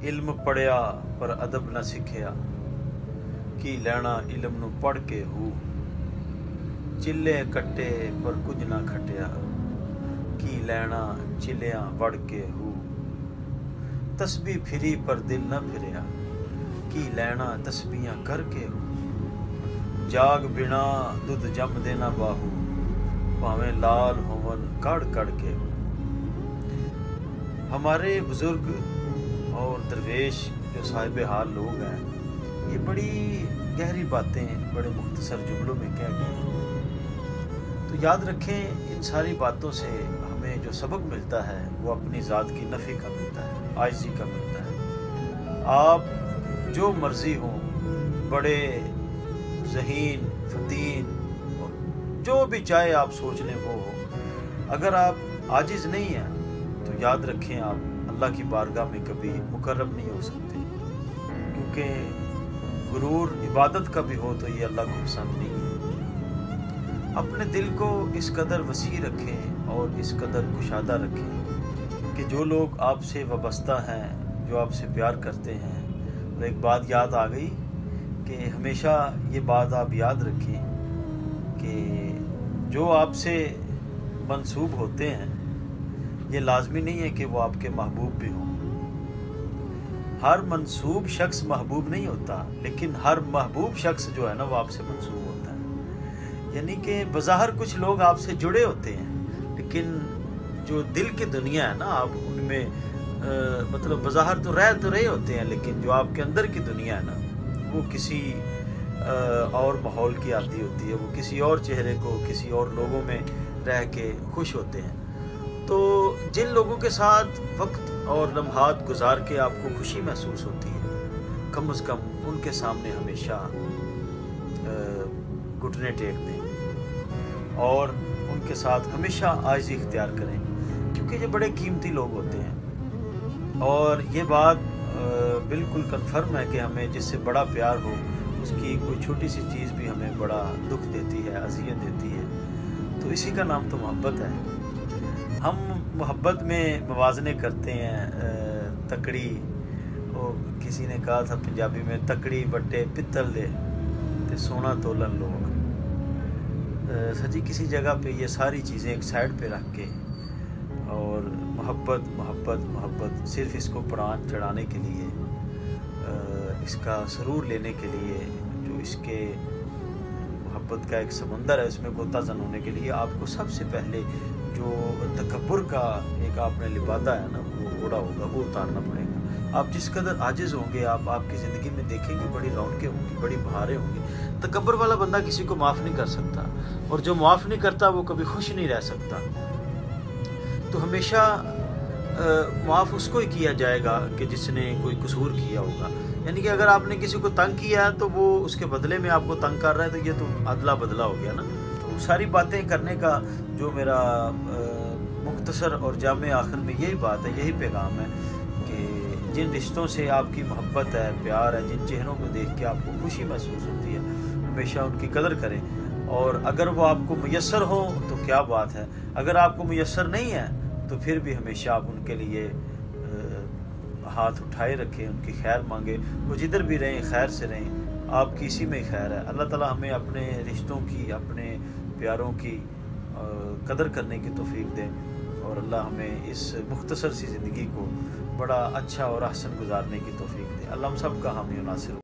علم پڑھیا پر ادب نہ سکھیا، کی لینا علم نو پڑھ کے ہو، چلے کٹے پر کچھ نہ کھٹیا، کی لینا چلیاں وڑ کے ہو، تسبیح پھری پر دل نہ پھریا، کی لینا تسبیحاں کر کے ہو، جاگ بنا دودھ جم دینا باہو، پاویں لال ہون کڑ کڑ کے ہو۔ ہمارے بزرگ اور درویش جو صاحب حال لوگ ہیں، یہ بڑی گہری باتیں بڑے مختصر جملوں میں کہہ گئے ہیں۔ تو یاد رکھیں، ان ساری باتوں سے ہمیں جو سبق ملتا ہے وہ اپنی ذات کی نفی کا ملتا ہے، عاجزی کا ملتا ہے۔ آپ جو مرضی ہوں، بڑے ذہین فتین اور جو بھی چاہے آپ سوچ لیں وہ ہو، اگر آپ عاجز نہیں ہیں تو یاد رکھیں آپ اللہ کی بارگاہ میں کبھی مقرب نہیں ہو سکتے، کیونکہ غرور عبادت کا بھی ہو تو یہ اللہ کو پسند نہیں ہے۔ اپنے دل کو اس قدر وسیع رکھیں اور اس قدر کشادہ رکھیں کہ جو لوگ آپ سے وابستہ ہیں، جو آپ سے پیار کرتے ہیں، اور ایک بات یاد آ گئی کہ ہمیشہ یہ بات آپ یاد رکھیں کہ جو آپ سے منسوب ہوتے ہیں یہ لازمی نہیں ہے کہ وہ آپ کے محبوب بھی ہوں۔ ہر منسوب شخص محبوب نہیں ہوتا، لیکن ہر محبوب شخص جو ہے نا وہ آپ سے منسوب ہوتا ہے۔ یعنی کہ بظاہر کچھ لوگ آپ سے جڑے ہوتے ہیں، لیکن جو دل کی دنیا ہے نا، آپ ان میں مطلب بظاہر تو رہے ہوتے ہیں، لیکن جو آپ کے اندر کی دنیا ہے نا وہ کسی اور ماحول کی آتی ہوتی ہے، وہ کسی اور چہرے کو کسی اور لوگوں میں رہ کے خوش ہوتے ہیں۔ تو جن لوگوں کے ساتھ وقت اور لمحات گزار کے آپ کو خوشی محسوس ہوتی ہے، کم از کم ان کے سامنے ہمیشہ گھٹنے ٹیک دیں اور ان کے ساتھ ہمیشہ عاجزی اختیار کریں، کیونکہ یہ بڑے قیمتی لوگ ہوتے ہیں۔ اور یہ بات بالکل کنفرم ہے کہ ہمیں جس سے بڑا پیار ہو اس کی کوئی چھوٹی سی چیز بھی ہمیں بڑا دکھ دیتی ہے، اذیت دیتی ہے، تو اسی کا نام تو محبت ہے۔ ہم محبت میں موازنے کرتے ہیں، تکڑی، وہ کسی نے کہا تھا پنجابی میں، تکڑی بٹے پتل دے تے سونا تولن لوگ۔ سچی کسی جگہ پہ یہ ساری چیزیں ایک سائڈ پہ رکھ کے اور محبت محبت محبت صرف اس کو پران چڑھانے کے لیے، اس کا سرور لینے کے لیے، جو اس کے محبت کا ایک سمندر ہے اس میں غوطہ زن ہونے کے لیے آپ کو سب سے پہلے جو تکبر کا ایک آپ نے لبادہ ہے نا وہ اوڑا ہوگا، وہ اتارنا پڑے گا۔ آپ جس قدر عاجز ہوں گے، آپ کی زندگی میں دیکھیں گے بڑی رونقیں ہوں گی، بڑی بہاریں ہوں گی۔ تکبر والا بندہ کسی کو معاف نہیں کر سکتا، اور جو معاف نہیں کرتا وہ کبھی خوش نہیں رہ سکتا۔ تو ہمیشہ معاف اس کو ہی کیا جائے گا کہ جس نے کوئی قصور کیا ہوگا۔ یعنی کہ اگر آپ نے کسی کو تنگ کیا ہے تو وہ اس کے بدلے میں آپ کو تنگ کر رہا ہے، تو یہ تو عدلہ بدلہ ہو گیا نا۔ تو ساری باتیں کرنے کا جو میرا مختصر اور جامع آخر میں یہی بات ہے، یہی پیغام ہے کہ جن رشتوں سے آپ کی محبت ہے، پیار ہے، جن چہروں کو دیکھ کے آپ کو خوشی محسوس ہوتی ہے، ہمیشہ ان کی قدر کریں، اور اگر وہ آپ کو میسر ہوں تو کیا بات ہے، اگر آپ کو میسر نہیں ہے تو پھر بھی ہمیشہ آپ ان کے لیے ہاتھ اٹھائے رکھیں، ان کی خیر مانگیں، وہ جدھر بھی رہیں خیر سے رہیں، آپ کی اسی میں خیر ہے۔ اللہ تعالیٰ ہمیں اپنے رشتوں کی، اپنے پیاروں کی قدر کرنے کی توفیق دے، اور اللہ ہمیں اس مختصر سی زندگی کو بڑا اچھا اور احسن گزارنے کی توفیق دے۔ اللہ ہم سب کا حامی و ناصر ہو۔